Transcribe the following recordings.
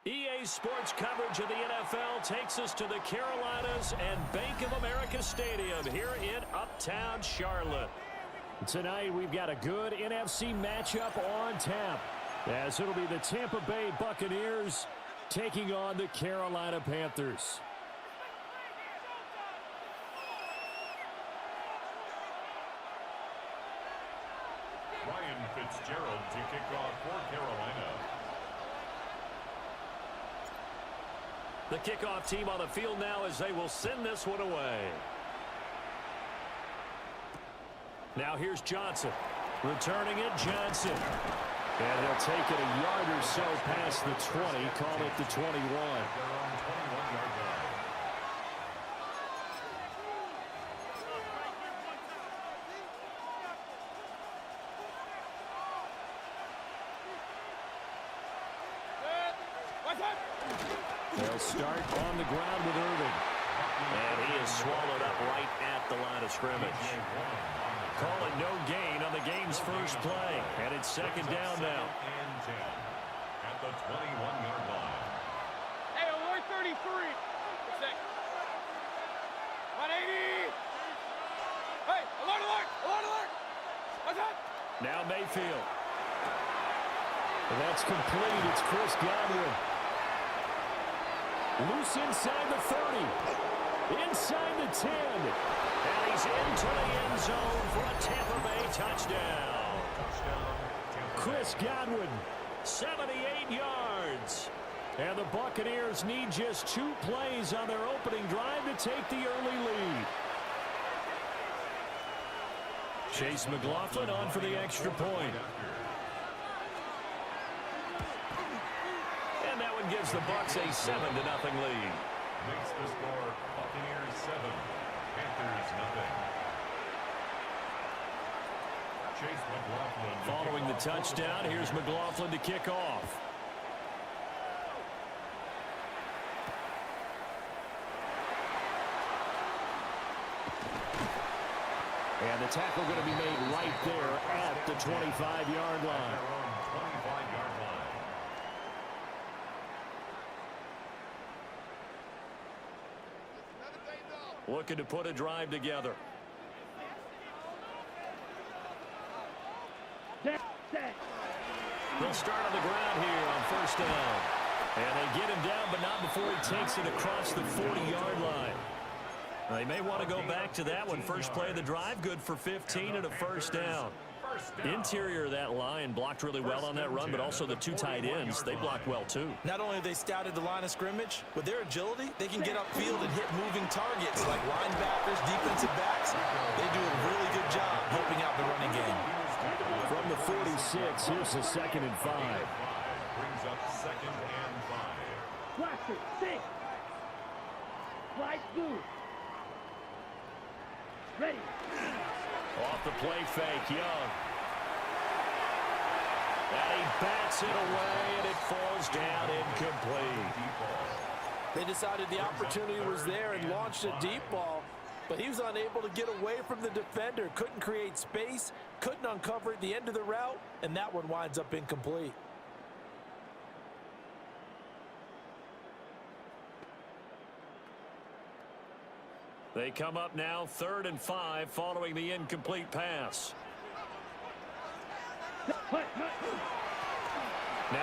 EA Sports coverage of the NFL takes us to the Carolinas and Bank of America Stadium here in Uptown Charlotte. Tonight we've got a good NFC matchup on tap, as it'll be the Tampa Bay Buccaneers taking on the Carolina Panthers. Ryan Fitzgerald to kick off for Carolina. The kickoff team on the field now as they will send this one away. Now here's Johnson. Returning it, Johnson. And he'll take it a yard or so past the 20, call it the 21. They'll start on the ground with Irving. And he is swallowed up right at the line of scrimmage. Call it no gain on the game's first play. And it's second down now. And 10 at the 21-yard line. Hey, alert 33. Second. 180. Hey, alert, alert, alert, alert. What's up? Now Mayfield. And that's complete. It's Chris Godwin. Loose inside the 30. Inside the 10. And he's into the end zone for a Tampa Bay touchdown. Chris Godwin, 78 yards. And the Buccaneers need just 2 plays on their opening drive to take the early lead. Chase McLaughlin on for the extra point. And that one gives the Bucs a 7-0 lead. Makes the score Buccaneers 7, Panthers 0. Chase McLaughlin. Following the touchdown, here's McLaughlin to kick off. And the tackle going to be made right there at the 25-yard line. 25-yard line. Looking to put a drive together. They'll start on the ground here on first down. And they get him down, but not before he takes it across the 40-yard line. They may want to go back to that one. First play of the drive, good for 15 and a first down. Interior of that line blocked really well on that run, but also the 2 tight ends, they blocked well too. Not only have they scouted the line of scrimmage, with their agility, they can get upfield and hit moving targets like linebackers, defensive backs. They do a really good job helping out the running game. From the 46, here's the 2nd and 5. Brings up 2nd and 5. Watch it. 6. Right good. Ready. Off the play fake, Young. And he bats it away, and it falls down incomplete. They decided the opportunity was there and launched a deep ball, but he was unable to get away from the defender. Couldn't create space, couldn't uncover at the end of the route, and that one winds up incomplete. They come up now 3rd and 5 following the incomplete pass. Now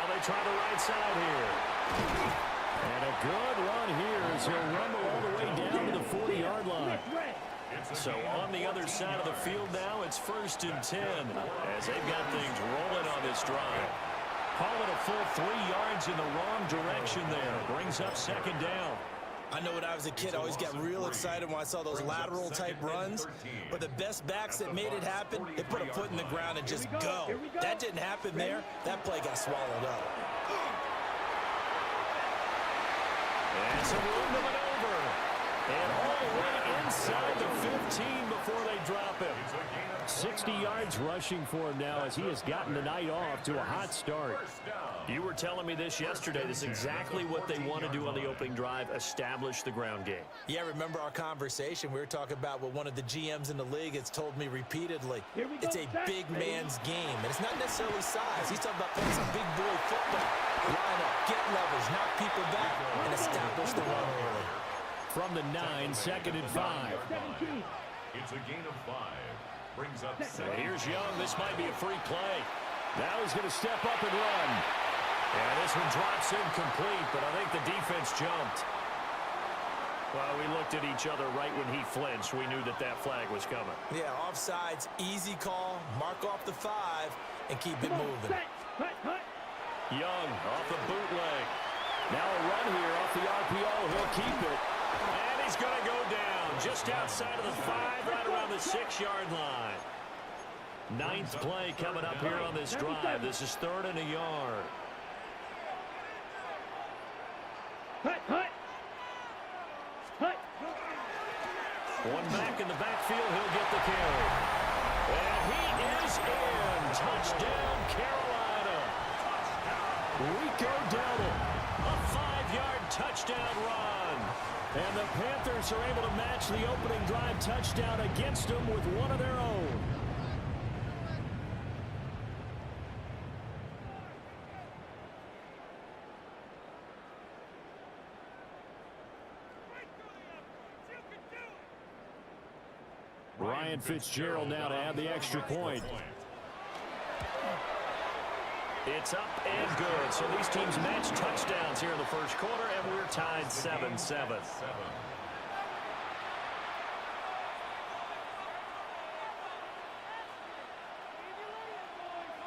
they try the right side here. And a good run here as he'll rumble all the way down to the 40-yard line. So on the other side of the field now, it's 1st and 10 as they've got things rolling on this drive. Call it a full 3 yards in the wrong direction there. Brings up 2nd down. I know when I was a kid, I always got real excited when I saw those lateral-type runs. But the best backs that made it happen, they put a foot in the ground and just go. That didn't happen there. That play got swallowed up. And some room to maneuver. And all the way inside the 15 before they drop him. 60 yards rushing for him now as he has gotten the night off to a hot start. You were telling me this yesterday. This is exactly what they want to do on the opening drive, establish the ground game. Yeah, remember our conversation? We were talking about what one of the GMs in the league has told me repeatedly. It's a big man's game, and it's not necessarily size. He's talking about playing some big boy football. Line up, get levers, knock people back, and establish the run early. From the 9, 2nd and 5. It's a gain of 5. Brings up And second. here's Young. This might be a free play. Now he's going to step up and run. And this one drops incomplete, but I think the defense jumped. Well, we looked at each other right when he flinched. We knew that that flag was coming. Yeah, offsides, easy call, mark off the 5, and keep it moving. Young off the bootleg. Now a run here off the RPO. He'll keep it. And he's going to go down just outside of the 5, right around the 6-yard line. 9th play coming up here on this drive. This is 3rd and a yard. One back in the backfield. He'll get the carry. And he is in. Touchdown, Carolina. Rico Dowdle. A 5-yard touchdown run. And the Panthers are able to match the opening drive touchdown against them with one of their own. Ryan Fitzgerald now to add the extra point. It's up and good. So these teams match touchdowns here in the first quarter, and we're tied 7-7.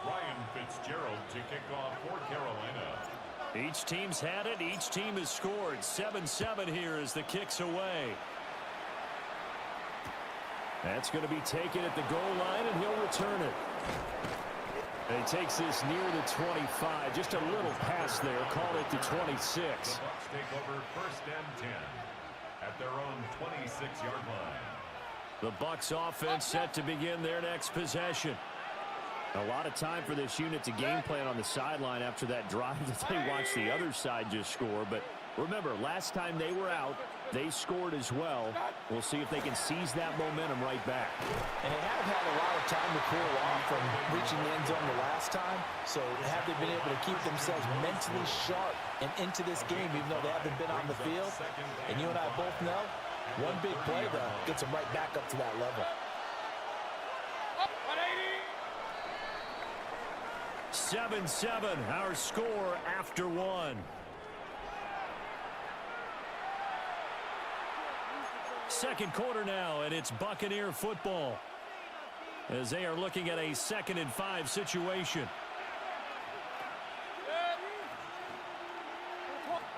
Ryan Fitzgerald to kick off for Carolina. Each team's had it. Each team has scored. 7-7 here as the kick's away. That's going to be taken at the goal line, and he'll return it. And he takes this near the 25. Just a little pass there. Call it the 26. The Bucs take over 1st and 10 at their own 26-yard line. The Bucs offense set to begin their next possession. A lot of time for this unit to game plan on the sideline after that drive that they watched the other side just score. But remember, last time they were out, they scored as well. We'll see if they can seize that momentum right back. And they have had a lot of time to cool off from reaching the end zone the last time. So have they been able to keep themselves mentally sharp and into this game, even though they haven't been on the field? And you and I both know, one big play, though, gets them right back up to that level. 7-7, our score after one. Second quarter now, and it's Buccaneer football as they are looking at a 2nd and 5 situation.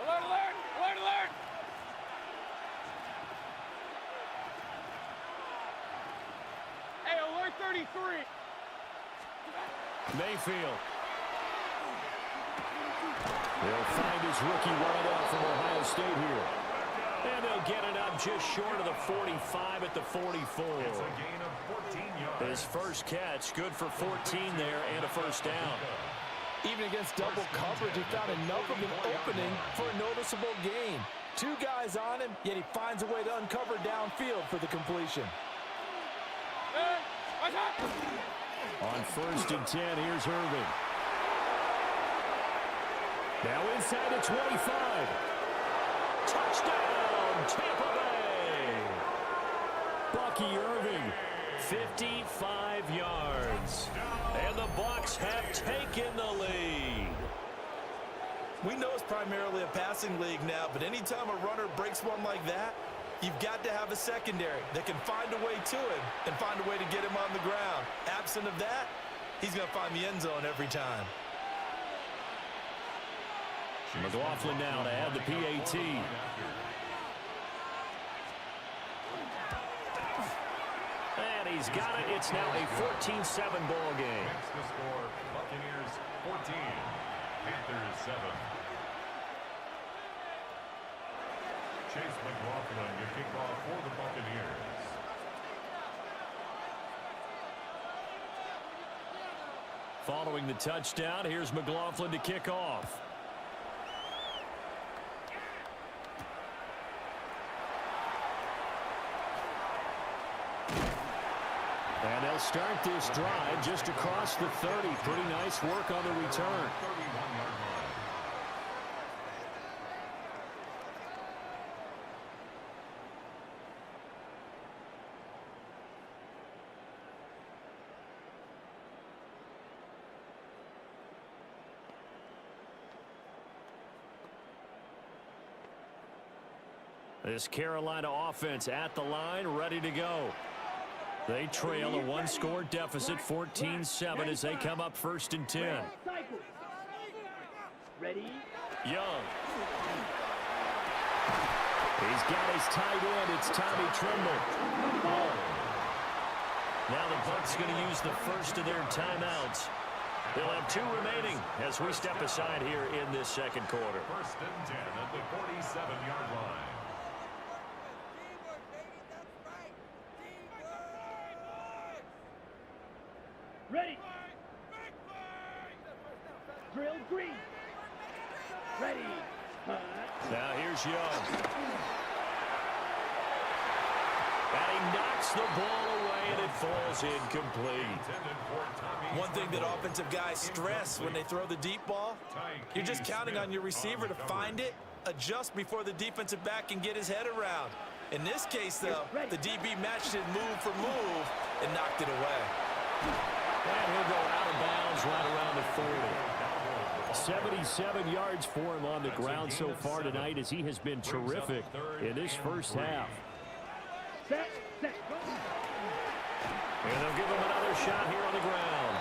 Alert, alert! Alert, alert! Hey, alert 33! Mayfield. They'll find his rookie running out from Ohio State here. And they'll get it up just short of the 45 at the 44. It's a gain of 14 yards. His first catch, good for 14 there and a first down. Even against double coverage, he found enough of an opening for a noticeable gain. 2 guys on him, yet he finds a way to uncover downfield for the completion. On 1st and 10, here's Irving. Now inside the 25. Touchdown, Tampa Bay. Bucky Irving, 55 yards. And the Bucs have taken the lead. We know it's primarily a passing league now, but anytime a runner breaks one like that, you've got to have a secondary that can find a way to him and find a way to get him on the ground. Absent of that, he's going to find the end zone every time. McLaughlin now to add the PAT. And he's got it. It's now a 14-7 ball game. Makes the score Buccaneers 14, Panthers 7. Chase McLaughlin to kick off for the Buccaneers. Following the touchdown, here's McLaughlin to kick off. And they'll start this drive just across the 30. Pretty nice work on the return. This Carolina offense at the line, ready to go. They trail a one-score deficit, 14-7, as they come up 1st and 10. Ready? Young. He's got his tight end. It's Tommy Tremble. Now the Bucs going to use the first of their timeouts. They'll have 2 remaining as we step aside here in this second quarter. 1st and 10 at the 47-yard line. Ready. Drill green. Ready. Now here's Young. And he knocks the ball away, and it falls incomplete. One thing that offensive guys stress when they throw the deep ball, you're just counting on your receiver to find it, adjust before the defensive back can get his head around. In this case, though, the DB matched it move for move and knocked it away. And he'll go out of bounds right around the 40. 77 yards for him on the ground so far tonight, as he has been terrific in this first half. Set. And they'll give him another shot here on the ground.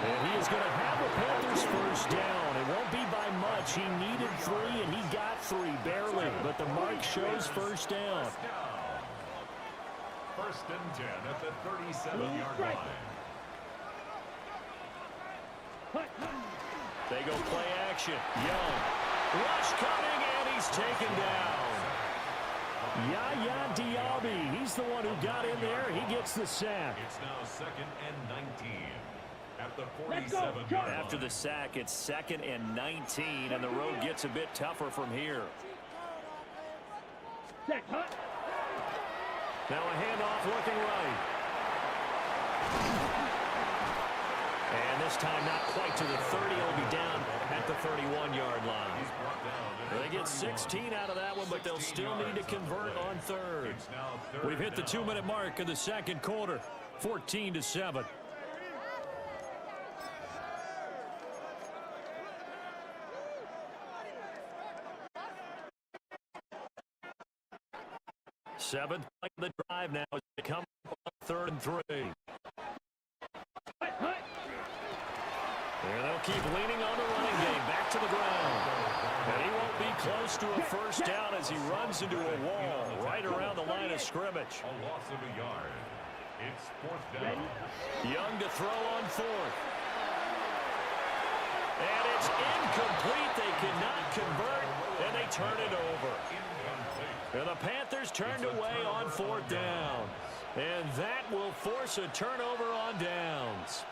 And he is going to have the Panthers first down. It won't be by much. He needed 3, and he got 3, barely. But the mark shows first down. 1st and 10 at the 37-yard line. They go play action. Young. Rush coming, and he's taken down. Yaya Diaby. He's the one who got in there. He gets the sack. It's now 2nd and 19 at the 47-yard line. After the sack, it's 2nd and 19, and the road gets a bit tougher from here. Set. Hut. Now a handoff looking right. And this time not quite to the 30. He'll be down at the 31-yard line. They get 16 out of that one, but they'll still need to convert on 3rd. We've hit the 2-minute mark of the second quarter, 14-7. Seventh play of the drive now as they come up on 3rd and 3. And they'll keep leaning on the running game. Back to the ground. And he won't be close to a first down as he runs into a wall right around the line of scrimmage. A loss of a yard. It's 4th down. Young to throw on 4th. And it's incomplete. They cannot convert, and they turn it over. And the Panthers turned away on 4th down. And that will force a turnover on downs.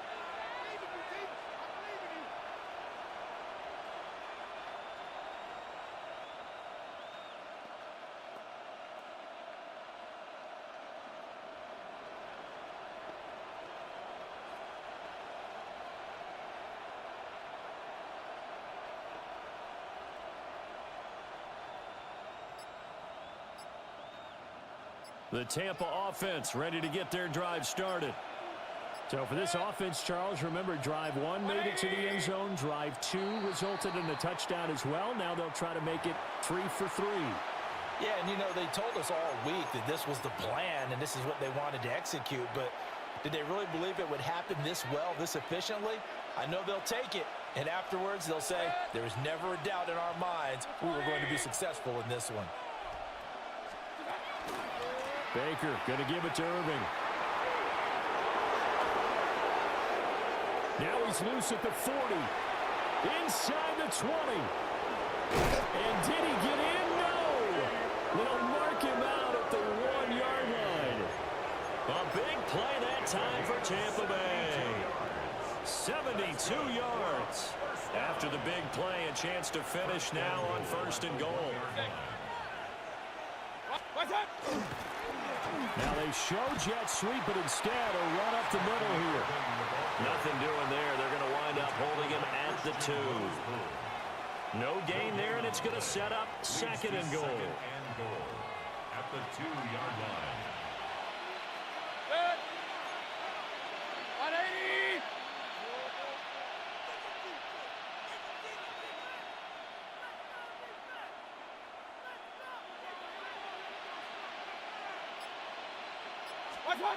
The Tampa offense ready to get their drive started. So for this offense, Charles, remember, drive 1 made it to the end zone. Drive 2 resulted in a touchdown as well. Now they'll try to make it 3 for 3. Yeah, and you know, they told us all week that this was the plan and this is what they wanted to execute, but did they really believe it would happen this well, this efficiently? I know they'll take it, and afterwards they'll say, there was never a doubt in our minds we were going to be successful in this one. Baker going to give it to Irving. Now he's loose at the 40. Inside the 20. And did he get in? No. They'll mark him out at the 1-yard line. A big play that time for Tampa Bay. 72 yards. After the big play, a chance to finish now on 1st and goal. Now they show jet sweep, but instead a run up the middle here. Nothing doing there. They're going to wind up holding him at the 2. No gain there, and it's going to set up 2nd and goal. At the 2-yard line. Good. 180. Watch one.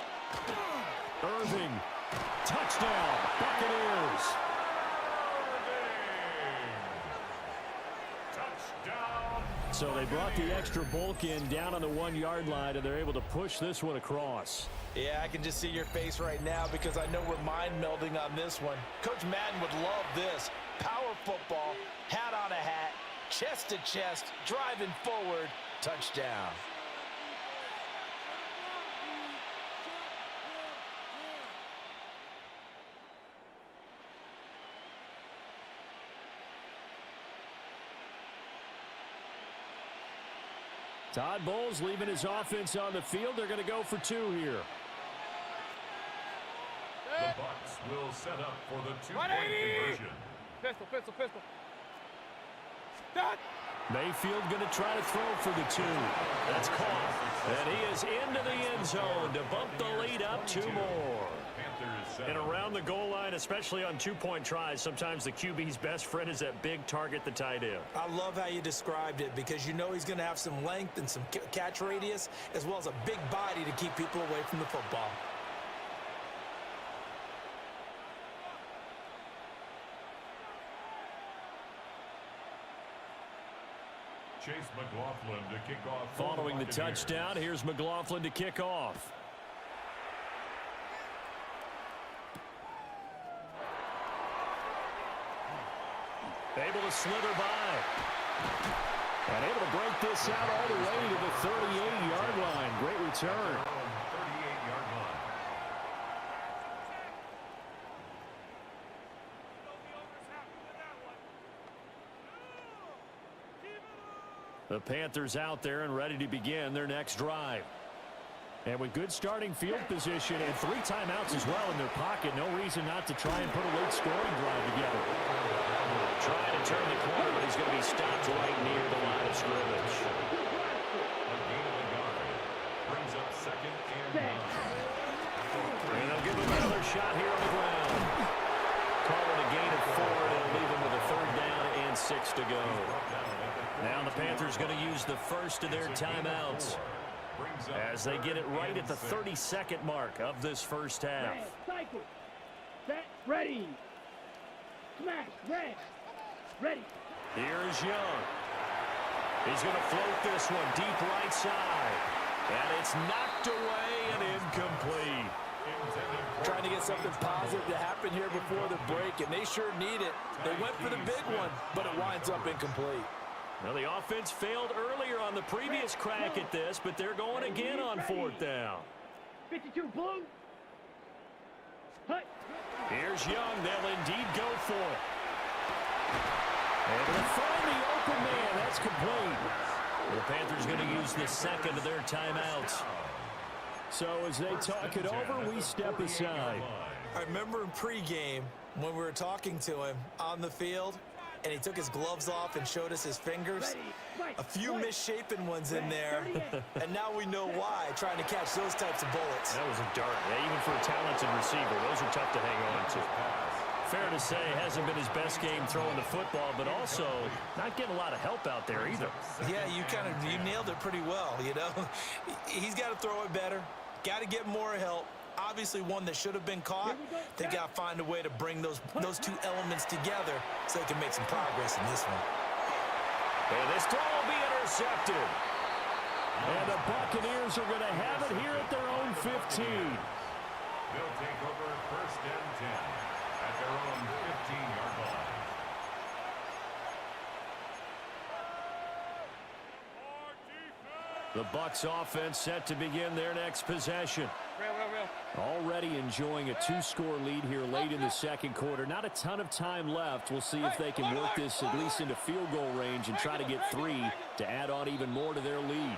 Irving, touchdown, Buccaneers. Touchdown. So they brought the extra bulk in down on the 1-yard line, and they're able to push this one across. Yeah, I can just see your face right now because I know we're mind melding on this one. Coach Madden would love this. Power football, hat on a hat, chest to chest, driving forward, touchdown. Todd Bowles leaving his offense on the field. They're going to go for 2 here. The Bucs will set up for the 2-point 180. conversion. Pistol, pistol, pistol. Done. Mayfield going to try to throw for the 2. That's caught. And he is into the end zone to bump the lead up 2 more. Panthers set And up. around the goal line, especially on 2-point tries, sometimes the QB's best friend is that big target, the tight end. I love how you described it because you know he's going to have some length and some catch radius as well as a big body to keep people away from the football. Chase McLaughlin to kick off. for Following the Buccaneers. touchdown, here's McLaughlin to kick off. Able to slither by. And able to break this out all the way to the 38-yard line. Great return. 38-yard line. The Panthers out there and ready to begin their next drive. And with good starting field position and 3 timeouts as well in their pocket, no reason not to try and put a late scoring drive together. Trying to turn the corner, but he's going to be stopped right near the line of scrimmage. A gain of a yard. Brings up 2nd and 9. And they'll give him another shot here on the ground. Call it a gain of 4, and it'll leave him with a 3rd down and 6 to go. Now the Panthers going to use the first of their timeouts as they get it right at the 32nd mark of this first half. Cycle. Set. Ready. Smash. Red. Ready. Here's Young. He's going to float this one deep right side. And it's knocked away and incomplete. Trying to get something positive to happen here before the break, and they sure need it. They went for the big one, but it winds up incomplete. Now, the offense failed earlier on the previous crack at this, but they're going again on 4th down. 52 blue. Hut. Here's Young. They'll indeed go for it. Able to find the open man. That's complete. The Panthers going to use the second of their timeouts. So as they talk it over, we step aside. I remember in pregame when we were talking to him on the field, and he took his gloves off and showed us his fingers. A few misshapen ones in there, and now we know why, trying to catch those types of bullets. That was a dart. Yeah, even for a talented receiver, those are tough to hang on to. Fair to say, hasn't been his best game throwing the football, but also not getting a lot of help out there either. Yeah, you nailed it pretty well, you know. He's got to throw it better, got to get more help. Obviously one that should have been caught. They got to find a way to bring those 2 elements together so they can make some progress in this one. And this throw will be intercepted. And the Buccaneers are going to have it here at their own 15. They'll take over 1st and 10 at their own 15-yard line. The Bucs offense set to begin their next possession. Already enjoying a 2-score lead here late in the second quarter. Not a ton of time left. We'll see if they can work this at least into field goal range and try to get 3 to add on even more to their lead.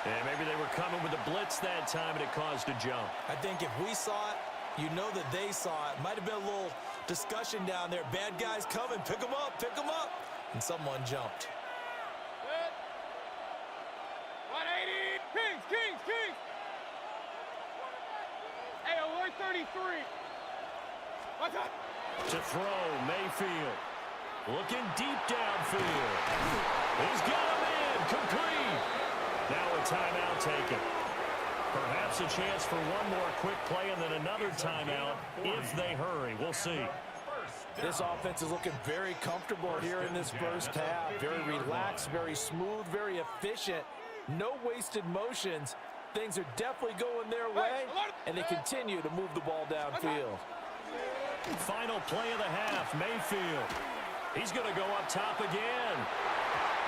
And maybe they were coming with a blitz that time and it caused a jump. I think if we saw it, you know that they saw it. Might have been a little discussion down there. Bad guys coming. Pick them up. Pick them up. And someone jumped. Good. 180. Kings. Hey, alert 33. What's up? To throw, Mayfield. Looking deep downfield. He's got him in. Complete. Now a timeout taken. Perhaps a chance for one more quick play and then another timeout if they hurry. We'll see. This offense is looking very comfortable here in this first half. Very relaxed, very smooth, very efficient. No wasted motions. Things are definitely going their way, and they continue to move the ball downfield. Final play of the half, Mayfield. He's going to go up top again.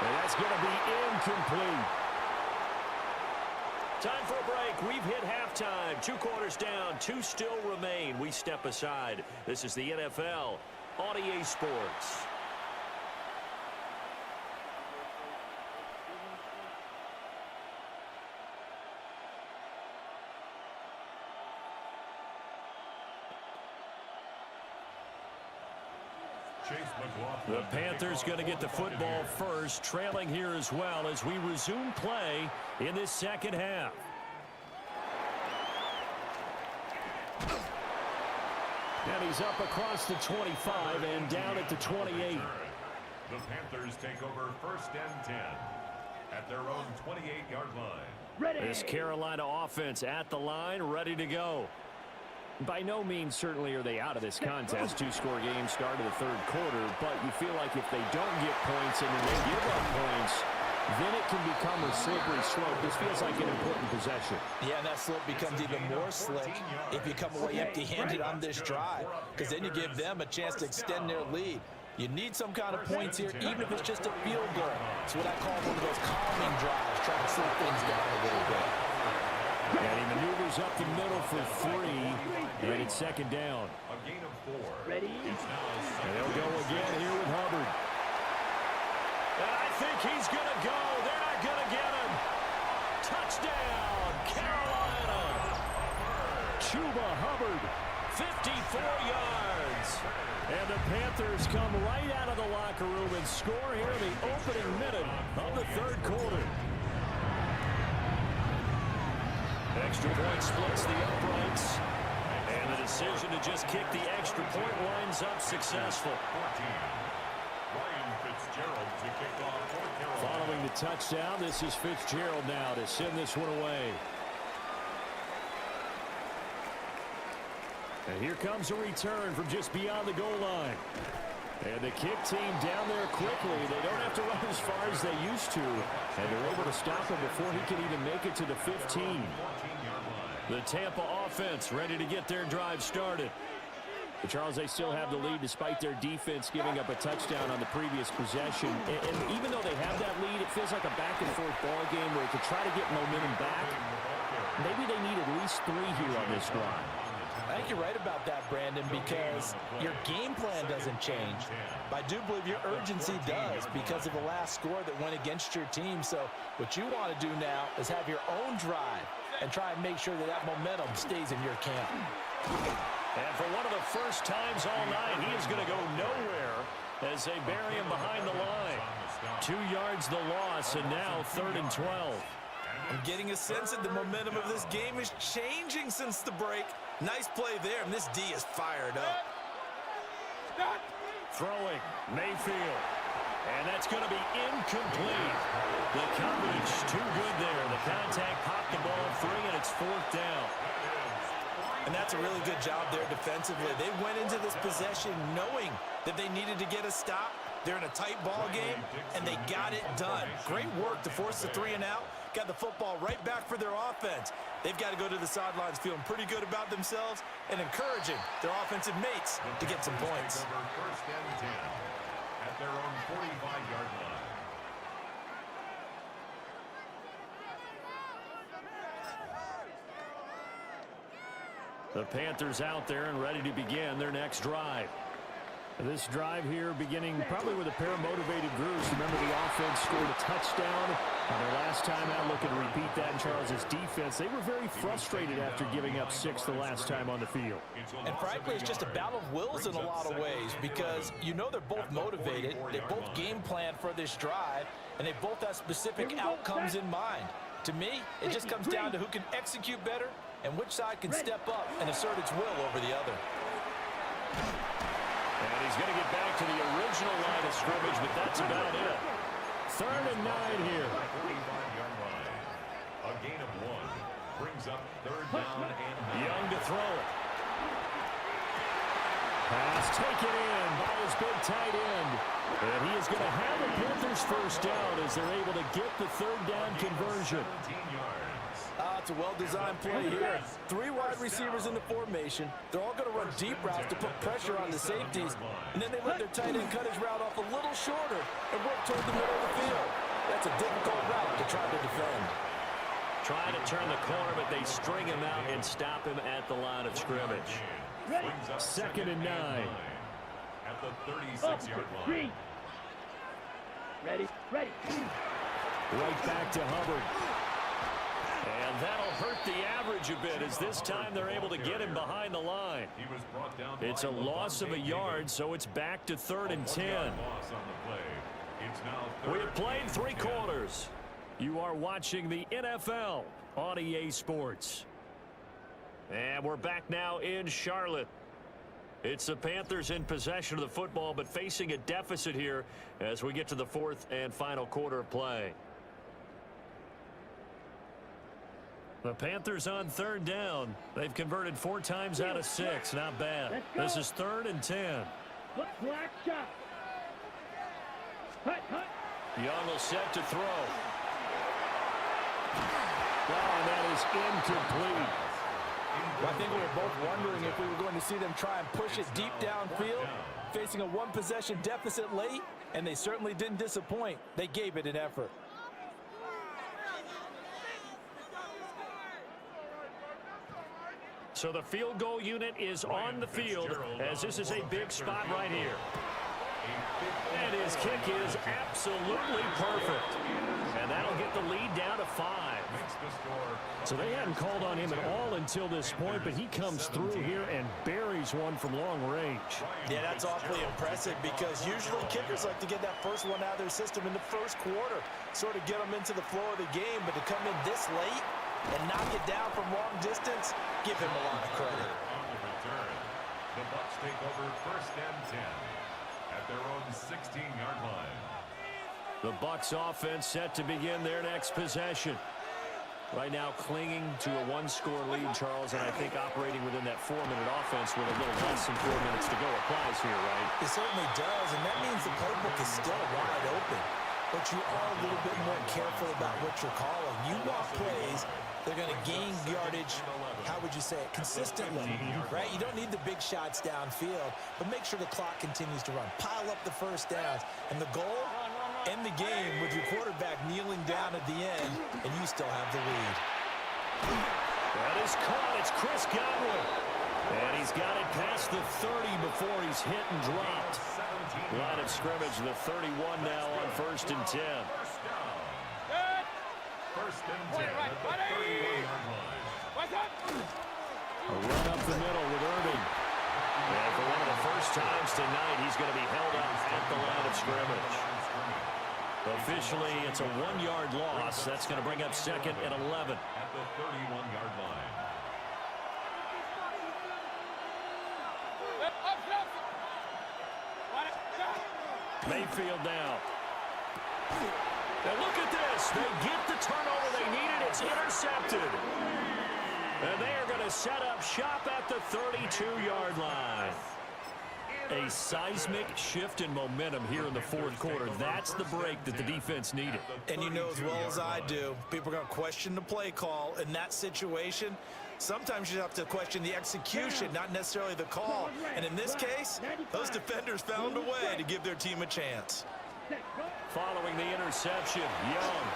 And that's going to be incomplete. Time for a break. We've hit halftime. 2 quarters down. 2 still remain. We step aside. This is the NFL on EA Sports. The Panthers going to get the football first, trailing here as well as we resume play in this second half. And he's up across the 25 and down at the 28. The Panthers take over 1st and 10 at their own 28-yard line. This Carolina offense at the line, ready to go. By no means certainly are they out of this contest. 2-score game start of the third quarter, but you feel like if they don't get points and then they give up points, then it can become a slippery slope. This feels like an important possession. Yeah, and that slope becomes even more slick if you come away empty-handed on this drive, because then you give them a chance to extend their lead. You need some kind of points here, even if it's just a field goal. It's what I call one of those calming drives, trying to slow things down a little bit. And he maneuvers up the middle for 3, and it's second down. A gain of 4. Ready? And they'll go again here with Hubbard. And I think he's going to go. They're not going to get him. Touchdown, Carolina. Chuba Hubbard. 54 yards. And the Panthers come right out of the locker room and score here in the opening minute of the third quarter. Extra point splits the uprights. And the decision to just kick the extra point winds up successful. Ryan Fitzgerald to kick off for Carolina. Following the touchdown, this is Fitzgerald now to send this one away. And here comes a return from just beyond the goal line. And the kick team down there quickly. They don't have to run as far as they used to. And they're able to stop him before he can even make it to the 15. The Tampa offense ready to get their drive started. But Charles, they still have the lead despite their defense giving up a touchdown on the previous possession. And even though they have that lead, it feels like a back-and-forth ball game where to try to get momentum back, maybe they need at least 3 here on this drive. I think you're right about that, Brandon, because your game plan doesn't change. But I do believe your urgency does because of the last score that went against your team. So what you want to do now is have your own drive and try and make sure that that momentum stays in your camp. And for one of the first times all night, he is going to go nowhere as they bury him behind the line. 2 yards the loss, and now 3rd and 12. I'm getting a sense that the momentum of this game is changing since the break. Nice play there, and this D is fired up. Throwing, Mayfield. And that's going to be incomplete. The coverage too good there. The contact popped the ball free, and it's 4th down. And that's a really good job there defensively. They went into this possession knowing that they needed to get a stop. They're in a tight ball game, and they got it done. Great work to force the 3 and out. Got the football right back for their offense. They've got to go to the sidelines feeling pretty good about themselves and encouraging their offensive mates to get some points. 1st and 10 at their own 45-yard line. The Panthers out there and ready to begin their next drive. This drive here beginning probably with a pair of motivated groups. Remember, the offense scored a touchdown on their last time out, looking to repeat that in Charles' defense. They were very frustrated after giving up 6 the last time on the field. And frankly, it's just a battle of wills in a lot of ways because you know they're both motivated. They both game plan for this drive, and they both have specific outcomes in mind. To me, it just comes down to who can execute better and which side can step up and assert its will over the other. And he's going to get back to the original line of scrimmage, but that's about it. 3rd and 9 here. A gain of 1 brings up 3rd down and 9. Young to throw it. Pass taken in by his big tight end. And he is going to have the Panthers first down as they're able to get the 3rd down conversion. 17 yards. It's a well-designed play here. 3 wide receivers in the formation. They're all going to run deep routes to put pressure on the safeties. And then they let their tight end cut his route off a little shorter and work toward the middle of the field. That's a difficult route to try to defend. Trying to turn the corner, but they string him out and stop him at the line of scrimmage. 2nd and 9. At the 36-yard line. Ready. Right back to Hubbard. And that'll hurt the average a bit as this time they're able to get him behind the line. It's a loss of a yard, so it's back to 3rd and 10. We have played 3 quarters. You are watching the NFL on EA Sports. And we're back now in Charlotte. It's the Panthers in possession of the football, but facing a deficit here as we get to the 4th and final quarter of play. The Panthers on 3rd down. They've converted 4 times out of 6. Not bad. This is 3rd and 10. Black shot. Young will set to throw. And that is incomplete. I think we were both wondering if we were going to see them try and push it deep downfield, facing a 1-possession deficit late, and they certainly didn't disappoint. They gave it an effort. So the field goal unit is on the field as this is a big spot right here. And his kick is absolutely perfect. And that'll get the lead down to 5. So they hadn't called on him at all until this point, but he comes through here and buries one from long range. Yeah, that's awfully impressive because usually kickers like to get that first one out of their system in the first quarter, sort of get them into the flow of the game, but to come in this late and knock it down from long distance, give him a lot of credit. On the return, the Bucs take over 1st and 10 at their own 16-yard line. The Bucs offense set to begin their next possession. Right now clinging to a 1-score lead, Charles, and I think operating within that 4-minute offense with a little less than 4 minutes to go applies here, right? It certainly does, and that means the playbook is still wide open. But you are a little bit more careful about what you're calling. You want plays, they're going to gain yardage, how would you say it, consistently, right? You don't need the big shots downfield, but make sure the clock continues to run. Pile up the first downs, and the goal, end the game with your quarterback kneeling down at the end, and you still have the lead. That is caught. It's Chris Godwin. And he's got it past the 30 before he's hit and dropped. Line of scrimmage, the 31 now on 1st and 10. 1st and 10 at the 31-yard line. A run up the middle with Irving. And for one of the first times tonight, he's going to be held up at the line of scrimmage. Officially, it's a 1-yard loss. That's going to bring up 2nd and 11. At the 31-yard line. Mayfield now. And look at this. They get the turnover they needed. It's intercepted. And they are going to set up shop at the 32-yard line. A seismic shift in momentum here in the 4th quarter. That's the break that the defense needed. And you know as well as I do, people are going to question the play call in that situation. Sometimes you have to question the execution, not necessarily the call. And in this case, those defenders found a way to give their team a chance. Following the interception, Young.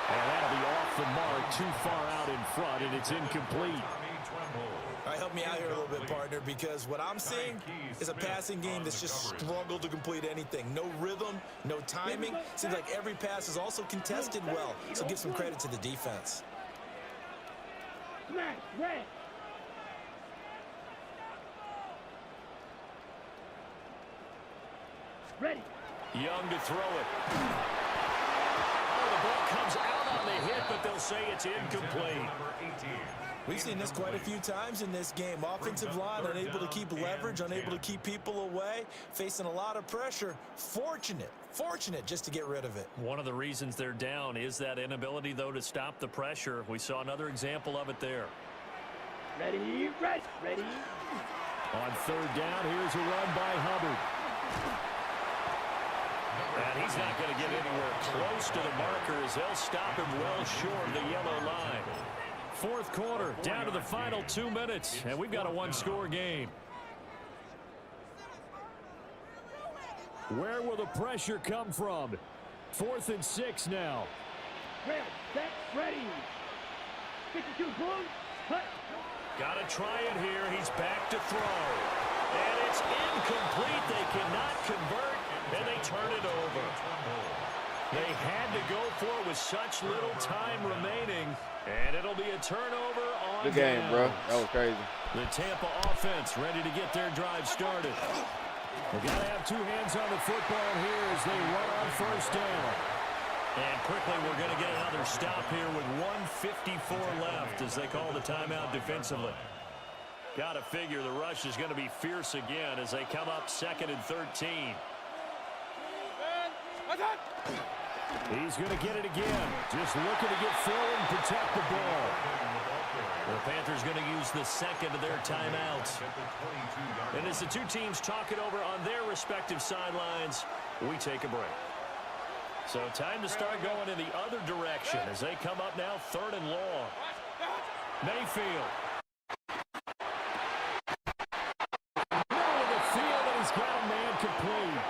And that'll be off the mark, too far out in front, and it's incomplete. help me out here a little bit, partner, because what I'm seeing is a passing game that's just struggled to complete anything. No rhythm, no timing. Seems like every pass is also contested well, so give some credit to the defense. Smash, red. Ready. Young to throw it. Oh, the ball comes out on the hit, but they'll say it's incomplete. We've seen this quite a few times in this game. Offensive line unable to keep leverage, unable to keep people away, facing a lot of pressure. Fortunate just to get rid of it. One of the reasons they're down is that inability, though, to stop the pressure. We saw another example of it there. Ready, ready. On third down, here's a run by Hubbard. And he's not going to get anywhere close to the marker as they'll stop him well short of the yellow line. Fourth quarter, down to the final 2 minutes, and we've got a one-score game. Where will the pressure come from? 4th and 6 now. Red, set, ready. 52 boom, cut. Got to try it here. He's back to throw. And it's incomplete. They cannot convert, and they turn it over. They had to go for it with such little time remaining, and it'll be a turnover on Good game, bro. That was crazy. The Tampa offense ready to get their drive started. They've got to have two hands on the football here as they run on first down. And quickly, we're going to get another stop here with 1:54 left as they call the timeout defensively. Got to figure the rush is going to be fierce again as they come up 2nd and 13. He's going to get it again. Just looking to get forward and protect the ball. The Panthers going to use the second of their timeouts. And as the two teams talk it over on their respective sidelines, we take a break. So time to start going in the other direction as they come up now 3rd and long. Mayfield. Middle of the field, and he's got a man complete.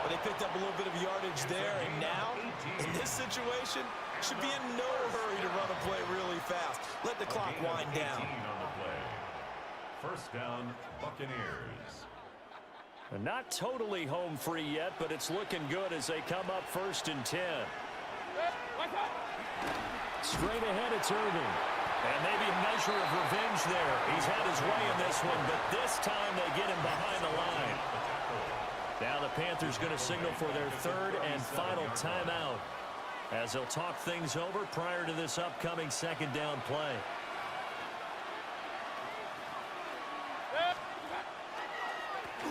But they picked up a little bit of yardage there, and now, in this situation, should be in no hurry to run a play really fast. Let the clock wind down. On the play. First down, Buccaneers. And not totally home free yet, but it's looking good as they come up 1st and 10. Straight ahead, it's Irving. And maybe a measure of revenge there. He's had his way in this one, but this time they get him behind the line. Now the Panthers going to signal for their 3rd and final timeout as they'll talk things over prior to this upcoming 2nd down play.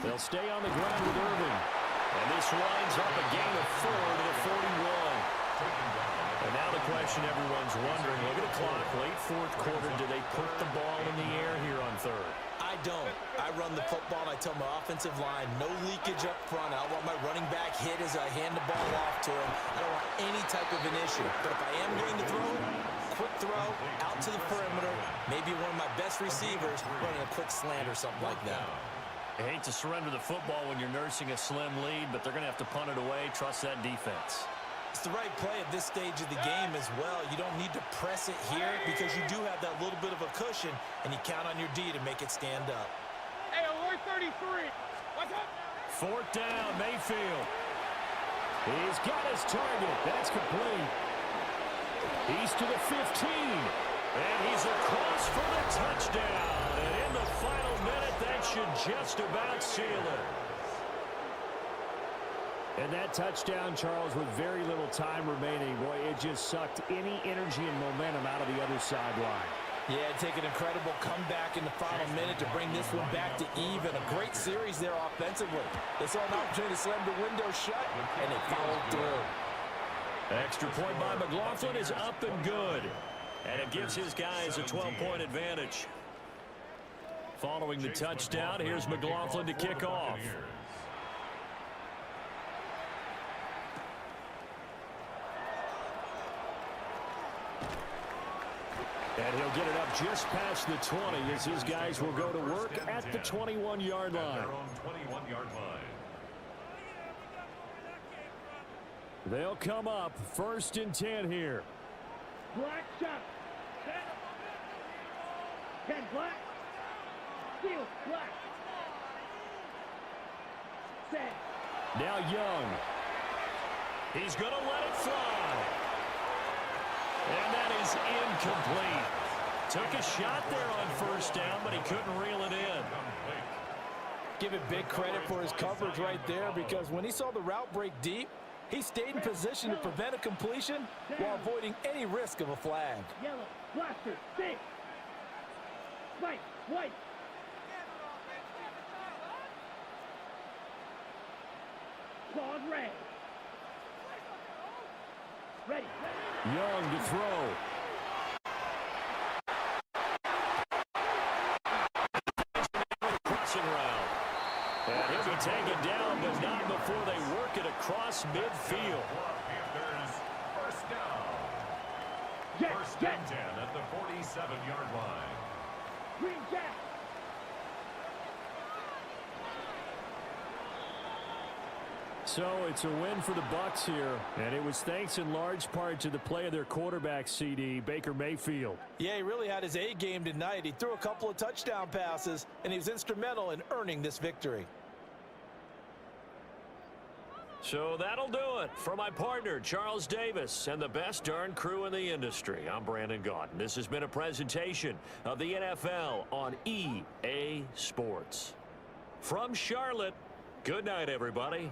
They'll stay on the ground with Irving. And this winds up a gain of 4 to the 41. And now the question everyone's wondering, look at the clock, late 4th quarter, do they put the ball in the air here on 3rd? I don't. I run the football, and I tell my offensive line, no leakage up front. I don't want my running back hit as I hand the ball off to him. I don't want any type of an issue. But if I am going to throw, quick throw, out to the perimeter, maybe one of my best receivers running a quick slant or something like that. I hate to surrender the football when you're nursing a slim lead, but they're going to have to punt it away, trust that defense. It's the right play at this stage of the game as well. You don't need to press it here because you do have that little bit of a cushion, and you count on your D to make it stand up. Hey, alert 33. What's up? 4th down, Mayfield. He's got his target. That's complete. He's to the 15. And he's across for the touchdown. And in the final minute, that should just about seal it. And that touchdown, Charles, with very little time remaining, boy, it just sucked any energy and momentum out of the other sideline. Yeah, take an incredible comeback in the final minute to bring this one back to even. A great series there offensively. They saw an opportunity to slam the window shut, and they followed through. Extra point by McLaughlin is up and good. And it gives his guys a 12-point advantage. Following the touchdown, here's McLaughlin to kick off. And he'll get it up just past the 20 as his guys will go to work at the 21-yard line. Their own 21-yard line. They'll come up 1st and 10 here. Black shot. 10 black. Steal, black. Set. Now Young. He's going to let it fly. And that is incomplete. Took a shot there on first down, but he couldn't reel it in. Give it big credit for his coverage right there, because when he saw the route break deep, he stayed in position to prevent a completion while avoiding any risk of a flag. Yellow, blaster, six. White, white. Claws red. Ready. Young to throw. Crossing route. And he'll be taken down, but not before they work it across midfield. Panthers, first down. Jet, First jet. and 10 at the 47-yard line. Green jack. So it's a win for the Bucs here, and it was thanks in large part to the play of their quarterback, CD, Baker Mayfield. Yeah, he really had his A game tonight. He threw a couple of touchdown passes, and he was instrumental in earning this victory. So that'll do it for my partner, Charles Davis, and the best darn crew in the industry. I'm Brandon Gaudin. This has been a presentation of the NFL on EA Sports. From Charlotte, good night, everybody.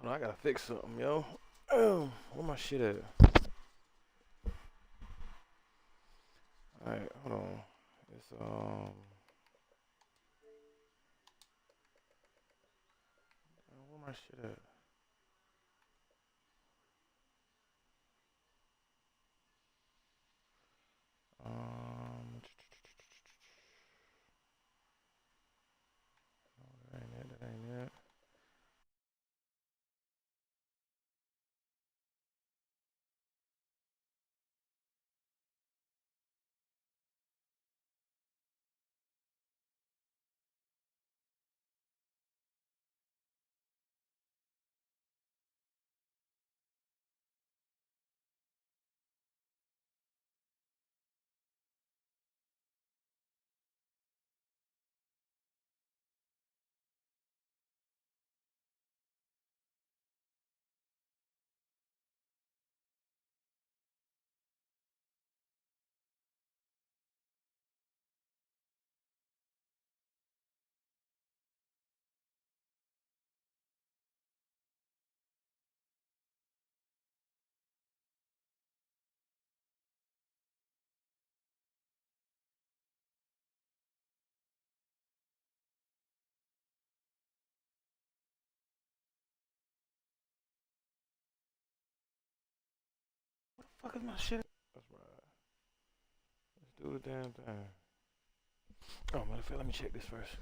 Hold on, I gotta fix something, yo. Where my shit at? Alright, hold on. It's where my shit at? No, that ain't it. That ain't it. Fuck is my shit? That's right. Let's do the damn thing. Oh, matter of fact, let me check this first.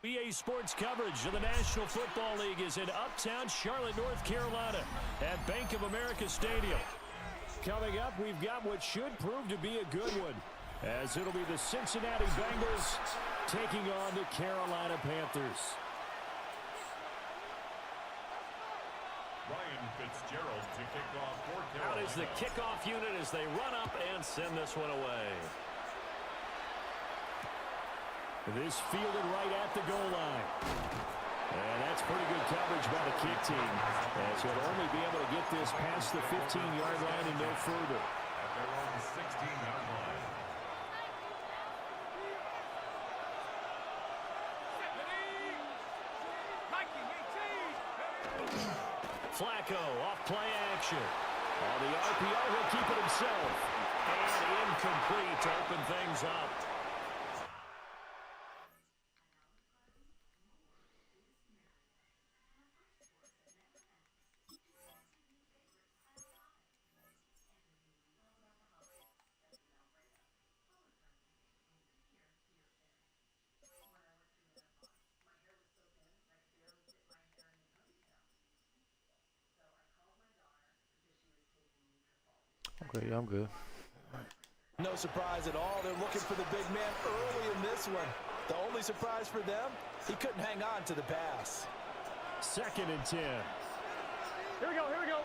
EA Sports coverage of the National Football League is in uptown Charlotte, North Carolina at Bank of America Stadium. Coming up, we've got what should prove to be a good one, as it'll be the Cincinnati Bengals taking on the Carolina Panthers. Ryan Fitzgerald to kick off for Carolina. Out is the kickoff unit as they run up and send this one away. This fielded right at the goal line. And that's pretty good coverage by the kick team, as he'll only be able to get this past the 15-yard line and no further. At their own 16-yard line. Flacco off play action. On the RPO, he'll keep it himself. And incomplete to open things up. Okay, yeah, I'm good. No surprise at all. They're looking for the big man early in this one. The only surprise for them, he couldn't hang on to the pass. 2nd and 10. Here we go, here we go.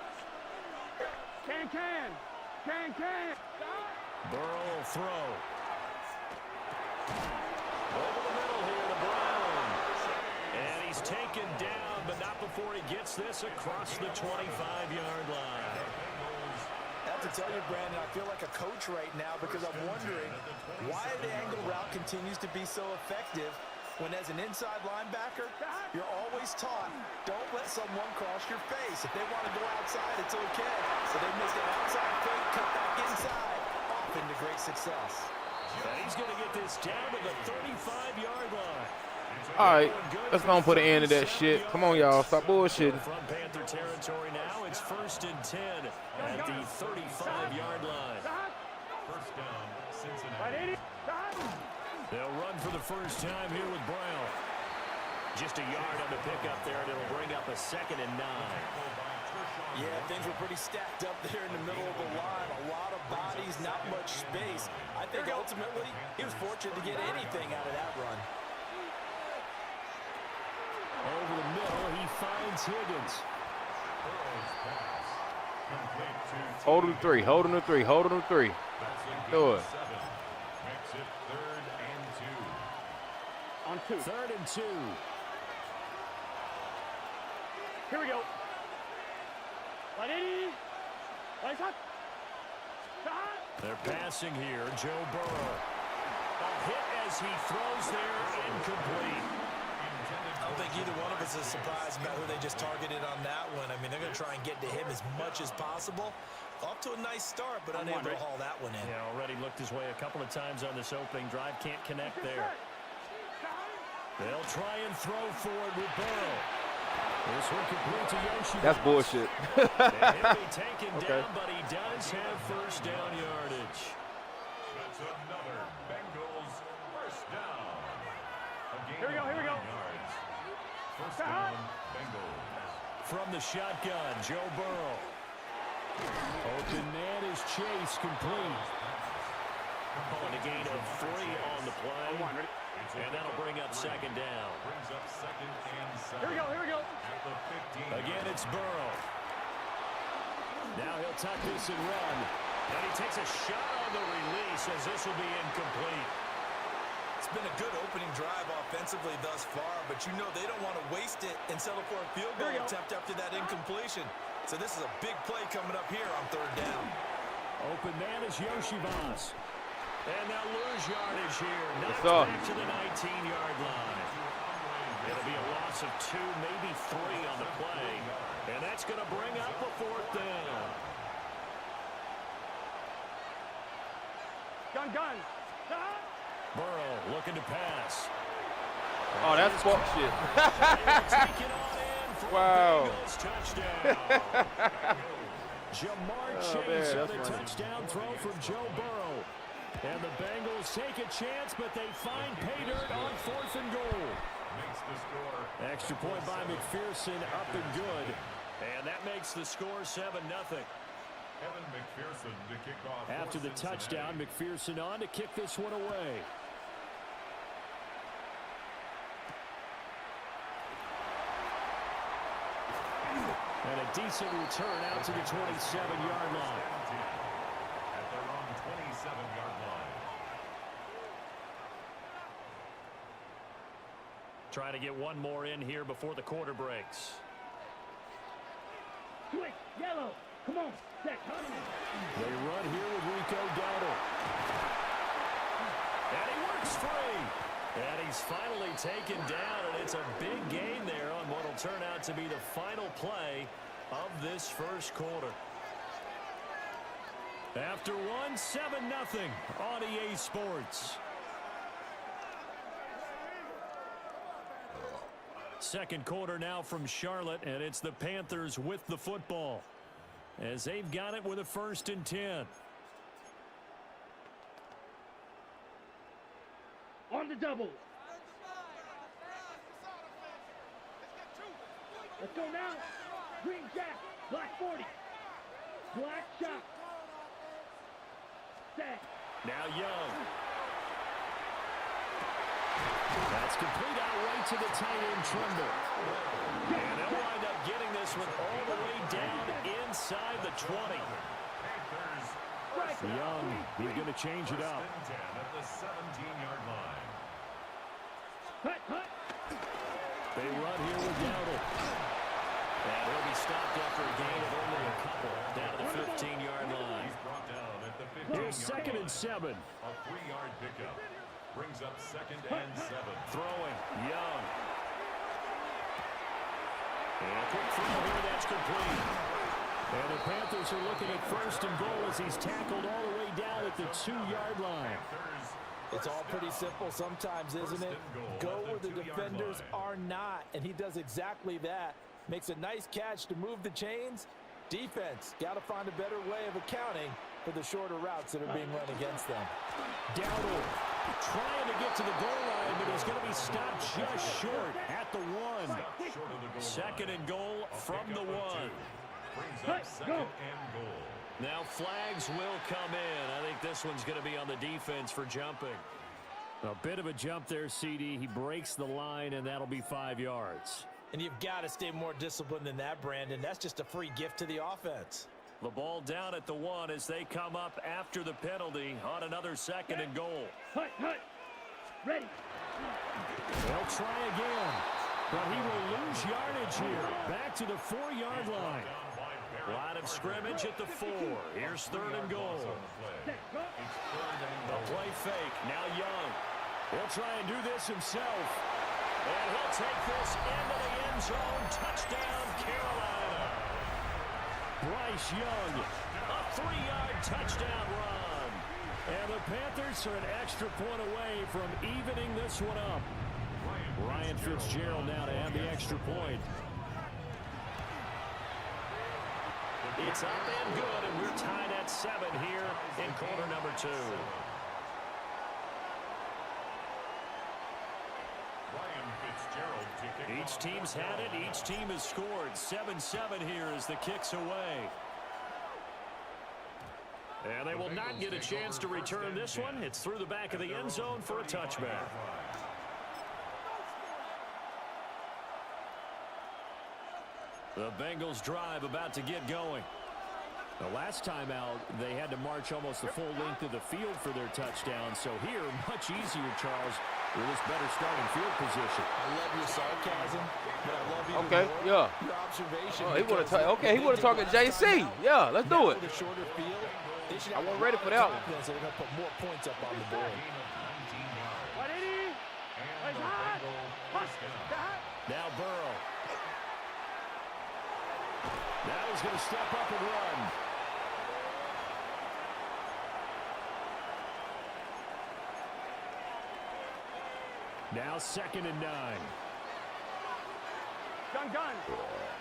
Can. Burrow will throw. Over the middle here to Brown. And he's taken down, but not before he gets this across the 25-yard line. have to tell you, Brandon, I feel like a coach right now because I'm wondering why the angle route continues to be so effective when, as an inside linebacker, you're always taught, don't let someone cross your face. If they want to go outside, it's okay. So they make an outside fake, cut back inside, off into great success. And he's going to get this down to the 35-yard line. All right, let's go and put an end to that shit. Come on, y'all. Stop bullshitting. From Panther territory now, it's 1st and 10 at the 35-yard line. First down, Cincinnati. They'll run for the first time here with Brown. Just a yard on the pickup there, and it'll bring up a 2nd and 9. Yeah, things were pretty stacked up there in the middle of the line. A lot of bodies, not much space. I think ultimately he was fortunate to get anything out of that run. Over the middle, he finds Higgins. Hold him to 3. Hold him to 3. Hold him to 3. Do it. Makes it 3rd and 2. On 2. 3rd and 2. Here we go. They're passing here. Joe Burrow. A hit as he throws there, incomplete. I don't think either one of us is surprised about who they just targeted on that one. I mean, they're going to try and get to him as much as possible. Off to a nice start, but unable to haul that one in. Yeah, already looked his way a couple of times on this opening drive. Can't connect there. They'll try and throw forward with Burrow. This one complete to Yoshi. That's bullshit. He'll be taken down, but he does have first down yardage. That's another Bengals first down. Here we go, here we go. Yards. First down, Bengals. From the shotgun, Joe Burrow. Open man is Chase, complete. On a gain of 3 on the play. And that'll bring up 2nd down. Brings up 2nd and 7. Here we go, here we go. At the 15. Again, it's Burrow. Now he'll tuck this and run. And he takes a shot on the release as this will be incomplete. It's been a good opening drive offensively thus far, but you know they don't want to waste it and settle for a field goal attempt after that incompletion. So this is a big play coming up here on 3rd down. Open man is Yoshivas. And they'll lose yardage here. Knocked up? back to the 19-yard line. It'll be a loss of 2, maybe 3 on the play. And that's going to bring up a 4th down. Gun. Burrow looking to pass. Oh, that's fuck shit. Take it on in for Wow. a Bengals touchdown. Jamar Chase man, on that's the funny. touchdown throw from Joe Burrow. And the Bengals take a chance, but they find pay dirt on 4th and goal. Makes the score. Extra point by McPherson, up and good. And that makes the score 7-0. Kevin McPherson to kick off. After the touchdown, McPherson on to kick this one away. And a decent return out to the 27-yard line. At their own 27-yard line. Trying to get one more in here before the quarter breaks. Quick, yellow. Come on. Set. They run here with Rico Dowdle. And he works free. And he's finally taken down, and it's a big gain there on what will turn out to be the final play of this first quarter. After one, 7-0 on EA Sports. Second quarter now from Charlotte, and it's the Panthers with the football as they've got it with a 1st and 10. On the double. Let's go now. Green jack. Black 40. Black shot. Set. Now Young. That's complete out right to the tight end Tremble. And they'll wind up getting this one all the way down inside the 20. Young, he's going to change it up. 10 at the 17-yard line. Hut. They run here with Dowdle. And he'll be stopped after a gain of only a couple down to the 15-yard line. He's brought down at the 15-yard Here's 2nd and 7. A 3-yard pickup brings up 2nd and 7. Throwing, Young. And a quick throw here, that's complete. And the Panthers are looking at 1st and goal as he's tackled all the way down at the 2-yard line. It's all pretty simple sometimes, isn't it? Go where the defenders are not, and he does exactly that. Makes a nice catch to move the chains. Defense, got to find a better way of accounting for the shorter routes that are being run against them. Dowdle trying to get to the goal line, but he's going to be stopped just short at the 1. 2nd and goal from the 1. Brings up 2nd and goal. Now flags will come in. I think this one's going to be on the defense for jumping. A bit of a jump there, CD. He breaks the line, and that'll be 5 yards. And you've got to stay more disciplined than that, Brandon. That's just a free gift to the offense. The ball down at the 1 as they come up after the penalty on another 2nd and goal. Hut. Ready. They'll try again, but he will lose yardage here. Back to the 4-yard line. Line of scrimmage at the 4. Here's 3rd and goal. The play fake. Now Young. He'll try and do this himself. And he'll take this into the end zone. Touchdown, Carolina. Bryce Young. A 3-yard touchdown run. And the Panthers are an extra point away from evening this one up. Ryan Fitzgerald now to have the extra point. It's up and good, and we're tied at 7 here in quarter number 2. Each team's had it. Each team has scored. 7-7 here as the kick's away. And they will not get a chance to return this one. It's through the back of the end zone for a touchback. The Bengals drive about to get going. The last time out, they had to march almost the full length of the field for their touchdown. So here, much easier, Charles, with this better starting field position. I love your sarcasm, but I love even more yeah. your observation. Oh, he want to he want to talk at JC. Yeah, let's do it. The shorter field, they should I have wasn't ready for that one. confidence that they're going to put more points up on the board. Now Burrow. Now he's going to step up and run. Now 2nd and 9. Gun.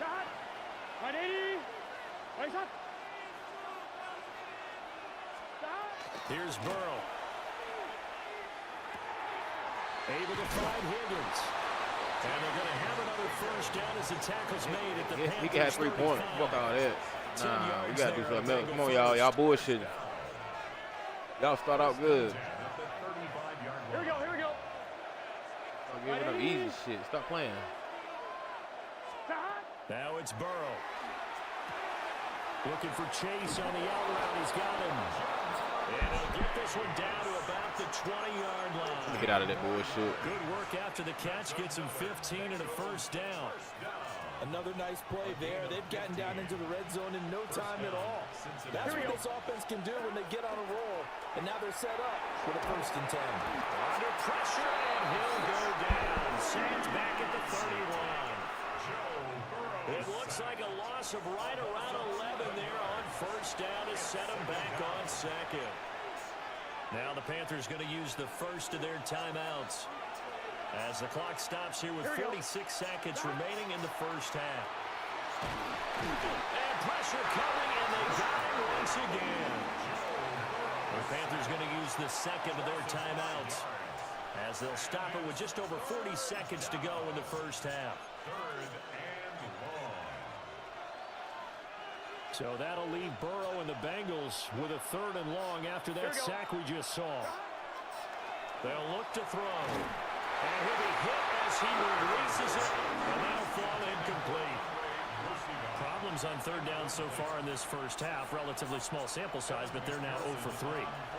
Shot. 180. Raise up. Stop. Here's Burrow. Able to find Higgins. And they're going to have another first down as the tackle's made at the Panthers. He can have 3 points. 35. Fuck all that. 10 Nah, yards we got to do there on something else. Bengal Come on, y'all. Y'all field. bullshitting. Y'all start out good. Here we go. Stop giving up easy shit. Stop playing. Shot. Now it's Burrow. Looking for Chase on the out route. He's got him. And he'll get this one down to about the 20-yard line. Get out of that bullshit. Good work after the catch. Gets him 15 and a first down. Another nice play there. They've gotten down into the red zone in no time at all. That's what this offense can do when they get on a roll. And now they're set up for the 1st and 10. Under pressure, and he'll go down. Saints back at the 30-line. It looks like a loss of right around 11 there on first down to set them back on 2nd. Now the Panthers going to use the first of their timeouts as the clock stops here with 46 seconds remaining in the first half. And pressure coming, and they got it once again. The Panthers going to use the 2nd of their timeouts as they'll stop it with just over 40 seconds to go in the first half. So that'll leave Burrow and the Bengals with a 3rd and long after that sack we just saw. They'll look to throw. And he'll be hit as he releases it, and that'll fall incomplete. Problems on third down so far in this first half. Relatively small sample size, but they're now 0 for 3.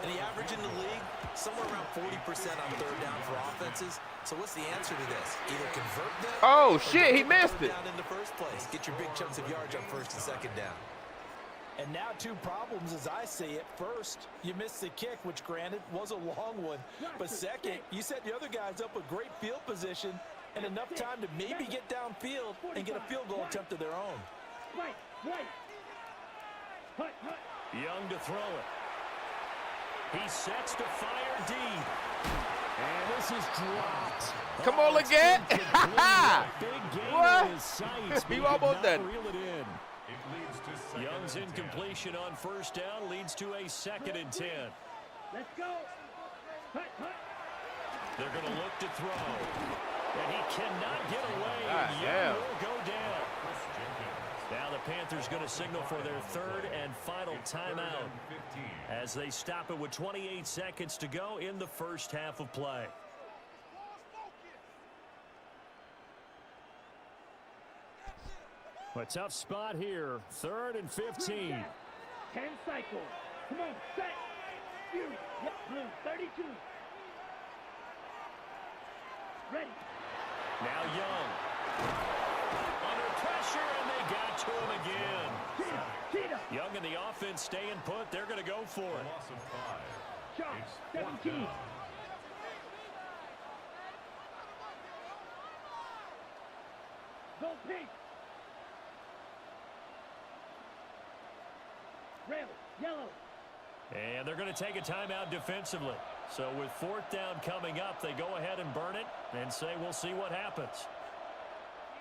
And the average in the league, somewhere around 40% on third down for offenses. So what's the answer to this? Either convert them. Oh, shit, he missed it. Down in the first place. Get your big chunks of yards on first and second down. And now 2 problems as I see it. First, you missed the kick, which granted was a long one. But second, you set the other guys up with great field position and enough time to maybe get downfield and get a field goal attempt of their own. Young to throw it. He sets to fire deep. And this is dropped. Come on, Leggett. Big game What? in his sights, but You he could almost not done. reel it in. It leads to second Young's and 10. incompletion on first down leads to a 2nd and 10. Let's go. They're going to look to throw. And he cannot get away. God And damn. Young will go down. Now the Panthers going to signal for their 3rd and final timeout as they stop it with 28 seconds to go in the first half of play. A tough spot here. 3rd and 15. 10 cycles. Come on, set. You. Yep, blue. 32. Ready. Now Young. Under pressure, and they got to him again. Cheetah. Young and the offense staying put. They're going to go for it. Loss of 5. Shot. It's 4th 17. down. Go pink. Red. Yellow. And they're going to take a timeout defensively. So with 4th down coming up, they go ahead and burn it and say we'll see what happens.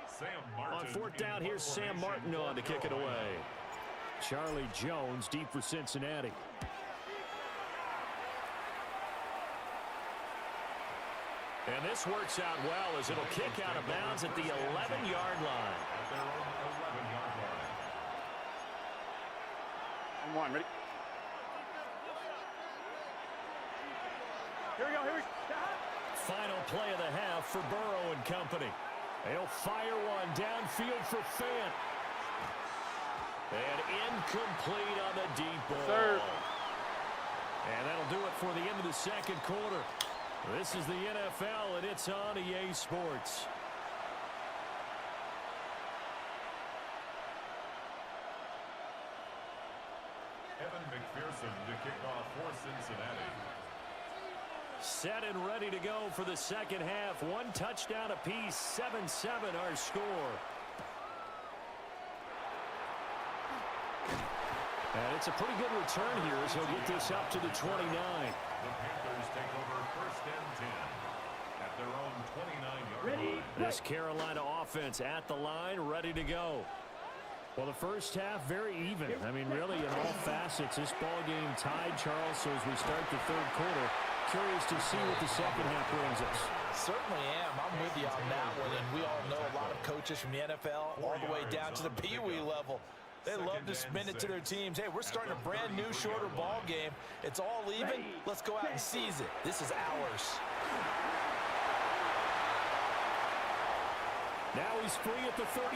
Sam Martin On 4th in down, here's Sam formation Martin on to for kick it Carolina. away. Charlie Jones deep for Cincinnati. And this works out well as it'll kick out of bounds at the 11-yard line. At their own 11-yard line. I'm one. Ready? Here we go. Here we go. Final play of the half for Burrow and company. They'll fire one downfield for Fant. And incomplete on the deep ball. Sir. And that'll do it for the end of the second quarter. This is the NFL, and it's on EA Sports. Evan McPherson to kick off for Cincinnati. Set and ready to go for the second half. 1 touchdown apiece, 7-7 our score. And it's a pretty good return here as he'll get this up to the 29. The Panthers take over 1st and 10 at their own 29-yard Ready. line. This Carolina offense at the line, ready to go. Well, the first half, very even. I mean, really, in all facets, this ball game tied, Charles. So as we start the 3rd quarter, curious to see what the second half brings us. Certainly am. I'm with you on that one. And we all know a lot of coaches from the NFL all the way down to the Pee Wee level. They love to spin it to their teams. Hey, we're starting a brand new, shorter ball game. It's all even. Let's go out and seize it. This is ours. Now he's free at the 35.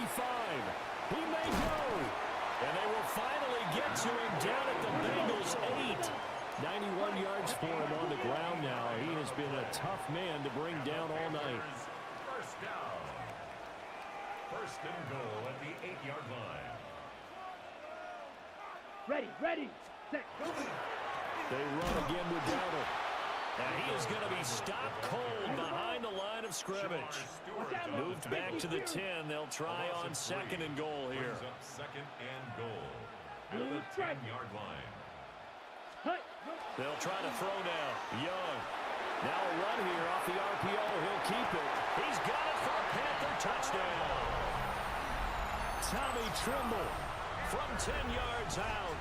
He may go. And they will finally get to him down at the Bengals 8. 91 yards for him on the ground now. He has been a tough man to bring down all night. First down. 1st and goal at the 8-yard line. Ready. Ready. Set. Go. They run again with Dowdle. And he is going to be stopped cold behind the line of scrimmage. Moved back to the 10. They'll try on 2nd and goal here. Brings up 2nd and goal at the 10-yard line. Hut. They'll try to throw now. Young. Now a run here off the RPO. He'll keep it. He's got it for a Panther touchdown. Tommy Trimble from 10 yards out.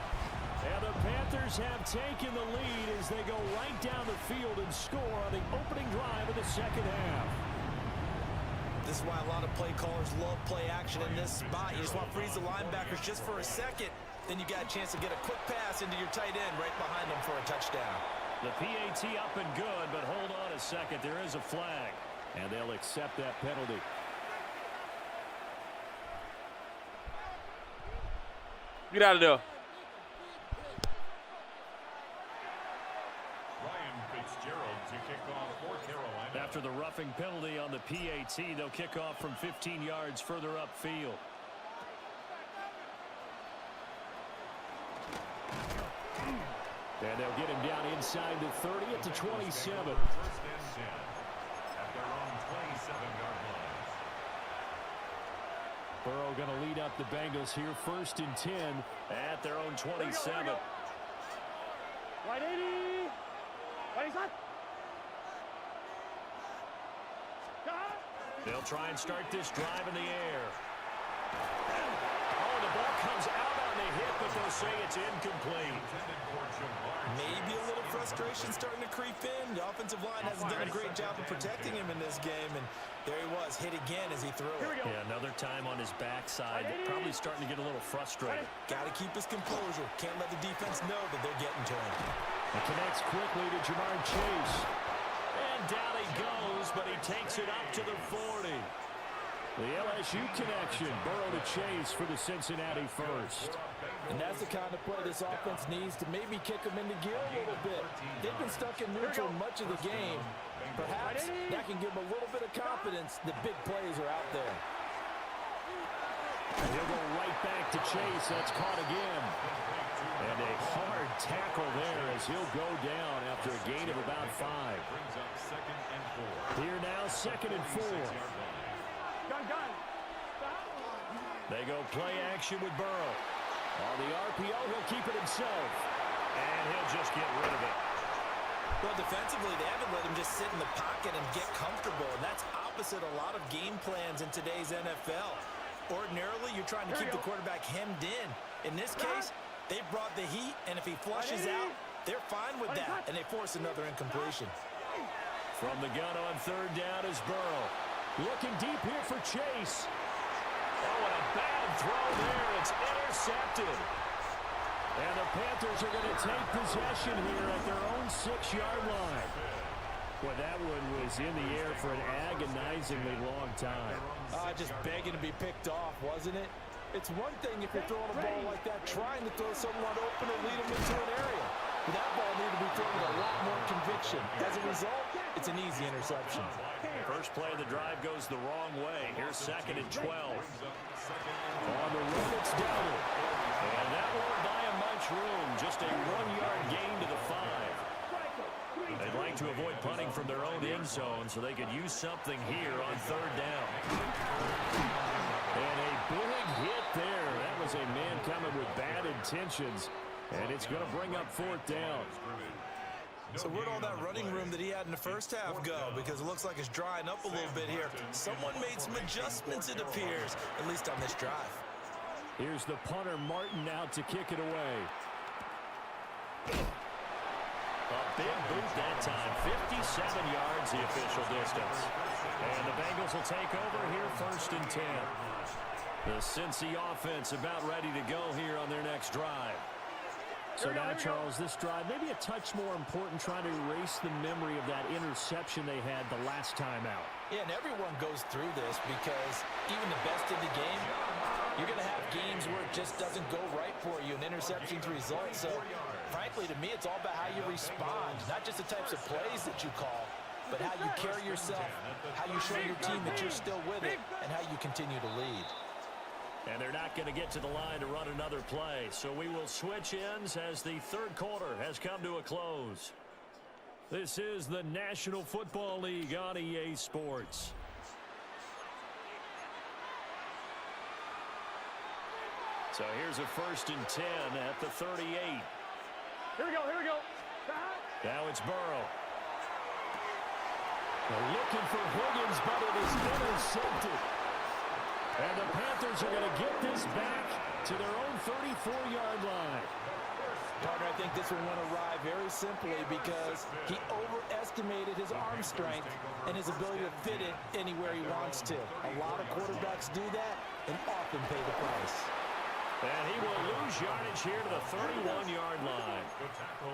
And the Panthers have taken the lead as they go right down the field and score on the opening drive of the second half. This is why a lot of play callers love play action in this spot. You just want to freeze the linebackers just for a second. Then you got a chance to get a quick pass into your tight end right behind them for a touchdown. The PAT up and good, but hold on a second. There is a flag, and they'll accept that penalty. Get out of there. Ryan Fitzgerald to kick off for Carolina. After the roughing penalty on the PAT, they'll kick off from 15 yards further upfield. And they'll get him down inside the 30 at the 27. First and 10 at their own 27-yard line. Burrow going to lead up the Bengals here, first and 10 At their own 27. Right 80. Right inside. They'll try and start this drive in the air. Oh, the ball comes out on the hit, but they'll say it's incomplete. Maybe a little frustration starting to creep in. The offensive line hasn't done a great job of protecting him in this game, and there he was, hit again as he threw it. Yeah, another time on his backside, probably starting to get a little frustrated. Got to keep his composure. Can't let the defense know that they're getting to him. It connects quickly to Jamar Chase. And down he goes, but he takes it up to the 40. The LSU connection, Burrow to Chase for the Cincinnati first. And that's the kind of play this offense needs to maybe kick them into gear a little bit. They've been stuck in neutral much of the game. Perhaps that can give them a little bit of confidence that big plays are out there. And he'll go right back to Chase. That's caught again. And a hard tackle there as he'll go down after a gain of about 5. Brings up 2nd and 4. Here now, 2nd and 4. Gun. They go play action with Burrow. On the RPO, he'll keep it himself. And he'll just get rid of it. Well, defensively, they haven't let him just sit in the pocket and get comfortable, and that's opposite a lot of game plans in today's NFL. Ordinarily, you're trying to keep the quarterback hemmed in. In this case, they brought the heat, and if he flushes out, they're fine with that, and they force another incompletion. From the gun on 3rd down is Burrow. Looking deep here for Chase. Oh, and a bad throw there. It's intercepted. And the Panthers are going to take possession here at their own 6-yard line. Boy, that one was in the air for an agonizingly long time. Just begging to be picked off, wasn't it? It's one thing if you're throwing a ball like that, trying to throw someone open or lead them into an area. But that ball needed to be thrown with a lot more conviction. As a result, it's an easy interception. First play of the drive goes the wrong way. Here's 2nd and 12. On the run, it's double. And that won't buy him much room. Just a 1-yard gain to the 5. They'd like to avoid punting from their own end zone so they could use something here on 3rd down. And a big hit there. That was a man coming with bad intentions. And it's going to bring up 4th down. So where'd all that running room that he had in the first half go? Because it looks like it's drying up a little bit here. Someone made some adjustments, it appears, at least on this drive. Here's the punter, Martin, out to kick it away. A big boot that time. 57 yards the official distance. And the Bengals will take over here 1st and 10. The Cincy offense about ready to go here on their next drive. So now, Charles, this drive maybe a touch more important, trying to erase the memory of that interception they had the last time out. Yeah, and everyone goes through this because even the best in the game, you're going to have games where it just doesn't go right for you, and interceptions result. So, frankly, to me, it's all about how you respond, not just the types of plays that you call, but how you carry yourself, how you show your team that you're still with it, and how you continue to lead. And they're not going to get to the line to run another play. So we will switch ends as the 3rd quarter has come to a close. This is the National Football League on EA Sports. So here's a 1st and 10 at the 38. Here we go. Now it's Burrow. They're looking for Higgins, but it is intercepted. And the Panthers are going to get this back to their own 34-yard line. Partner, I think this one went awry very simply because he overestimated his arm strength and his ability to fit it anywhere he wants to. A lot of quarterbacks do that and often pay the price. And he will lose yardage here to the 31-yard line.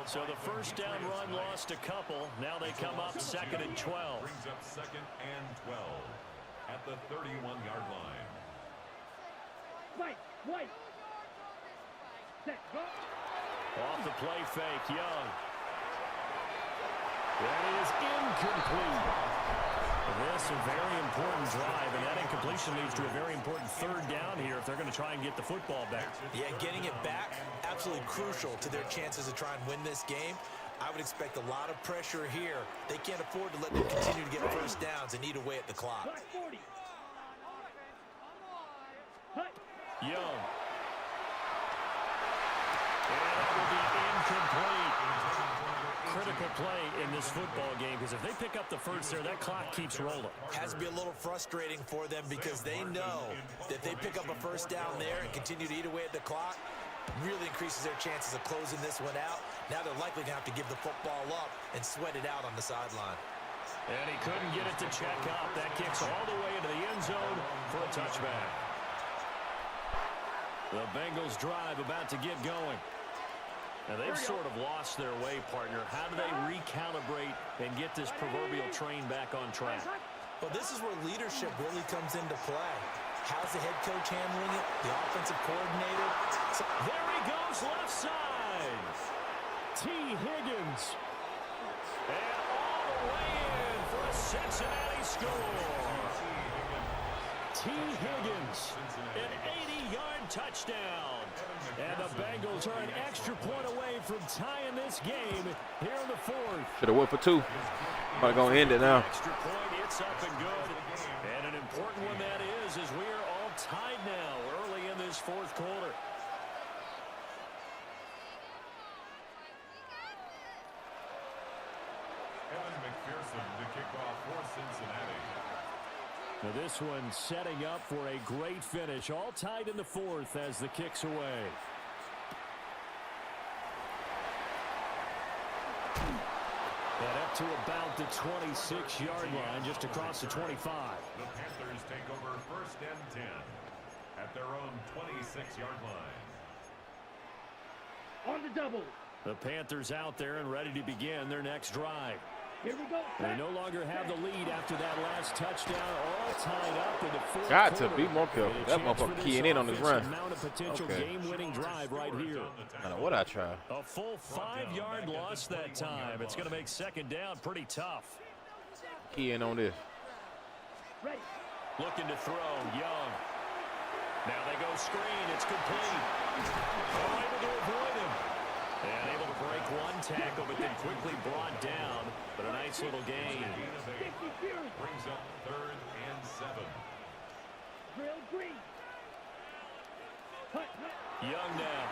So the 1st down run lost a couple. Now they come up 2nd and 12. Brings up 2nd and 12 at the 31-yard line. White. Set, go. Off the play fake, Young. That is incomplete. This a very important drive, and that incompletion leads to a very important third down here if they're going to try and get the football back. Yeah, getting it back, absolutely crucial to their chances to try and win this game. I would expect a lot of pressure here. They can't afford to let them continue to get first downs and eat away at the clock. Black 40. Hut. Young. And that will be incomplete. Critical play in this football game because if they pick up the first there, that clock keeps rolling. Has to be a little frustrating for them because they know that if they pick up a first down there and continue to eat away at the clock, really increases their chances of closing this one out. Now they're likely going to have to give the football up and sweat it out on the sideline. And he couldn't get it to check up. That kicks all the way into the end zone for a touchback. The Bengals drive about to get going. Now, they've sort of lost their way, partner. How do they recalibrate and get this proverbial train back on track? Well, this is where leadership really comes into play. How's the head coach handling it? The offensive coordinator? There he goes, left side. T. Higgins. And all the way in for a Cincinnati score. T. Higgins, an 80-yard touchdown. And the Bengals are an extra point away from tying this game here in the fourth. Should have went for two. Probably going to end it now. Extra point, it's up and good. And an important one that is as we are all tied now early in this fourth quarter. Evan McPherson to kick off for Cincinnati. Now this one setting up for a great finish. All tied in the fourth as the kick's away. And up to about the 26-yard line, just across the 25. The Panthers take over first and 10 at their own 26-yard line. On the double. The Panthers out there and ready to begin their next drive. Here we go. They no longer have the lead after that last touchdown, all tied up in the fourth Got to quarter. be more careful. That motherfucker keying in on his run. Mount a potential game-winning drive right here. I don't know what I try. A full 5-yard loss that time. It's going to make second down pretty tough. Key in on this. Ready. Looking to throw, Young. Now they go screen. It's complete. Oh, able to avoid him. And able to break one tackle, but then quickly brought down. But a nice little gain. Brings up third and 7. Drill green. Hut, hut. Young now.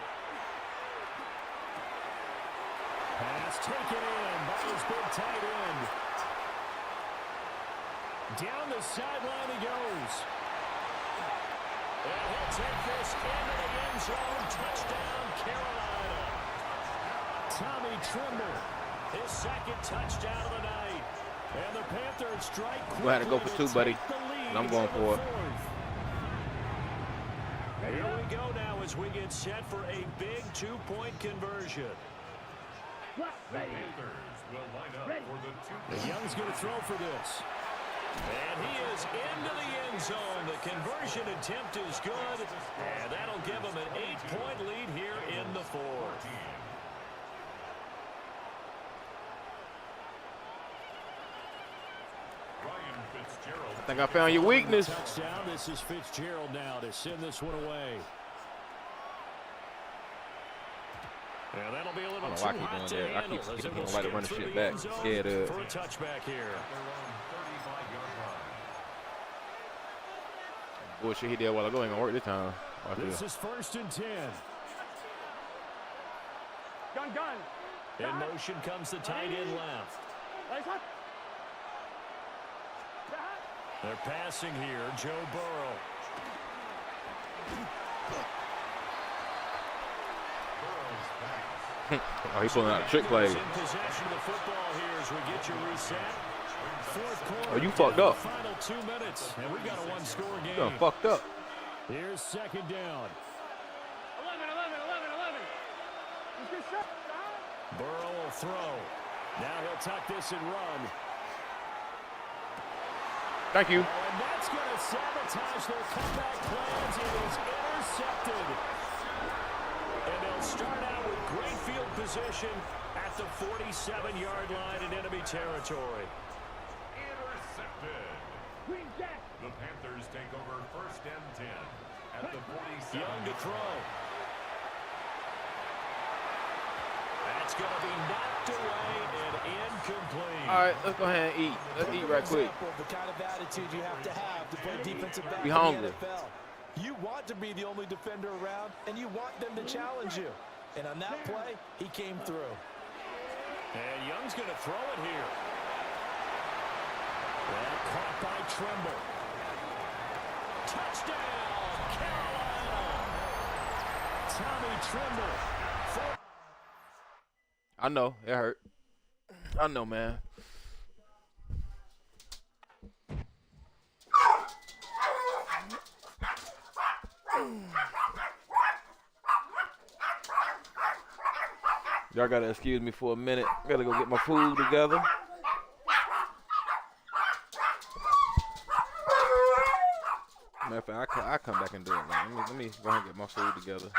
Pass taken in by his big tight end. Down the sideline he goes. And he'll take this into the end zone. Touchdown, Carolina. Tommy Trimble, his second touchdown of the night. And the Panthers strike quickly. We'll have to go for two, buddy. And I'm going for it. Here we go now as we get set for a big 2-point conversion. The Panthers will line up for the 2-point. Young's going to throw for this. And he is into the end zone. The conversion attempt is good. And that'll give him an 8-point lead here in the fourth. I think I found your weakness. Touchdown. This is Fitzgerald now to send this one away. Yeah, that'll be a little too hot to handle. I keep like to run the shit back. Scared of. For a touchback here. Bullshit he did while ago ain't gonna work this time. This is first and 10. Gun, gun. In motion comes the tight end left. They're passing here. Joe Burrow. Oh, he's pulling out a trick play. In possession of the football here as we get you reset. Fourth quarter. Oh, you fucked up. Final 2 minutes, and we got a one-score game. You done fucked up. Here's second down. 11. Burrow will throw. Now he'll tuck this and run. Thank you. And that's going to sabotage their comeback plans. It is intercepted. And they'll They'll start out with great field position at the 47-yard line in enemy territory. Intercepted. Green Jack. The Panthers take over first and 10 at the 47. Young to throw. That's going to be knocked away and incomplete. All right, let's go ahead and eat. Let's eat right quick. The kind of attitude you have to play defensive back We in hungry. the NFL. You want to be the only defender around, and you want them to challenge you. And on that play, he came through. And Young's going to throw it here. And caught by Trimble. Touchdown, Carolina. Tommy Trimble. I know, it hurt. I know, man. Y'all gotta excuse me for a minute. Gotta go get my food together. Matter of fact, I come back and do it, man. Let me go ahead and get my food together.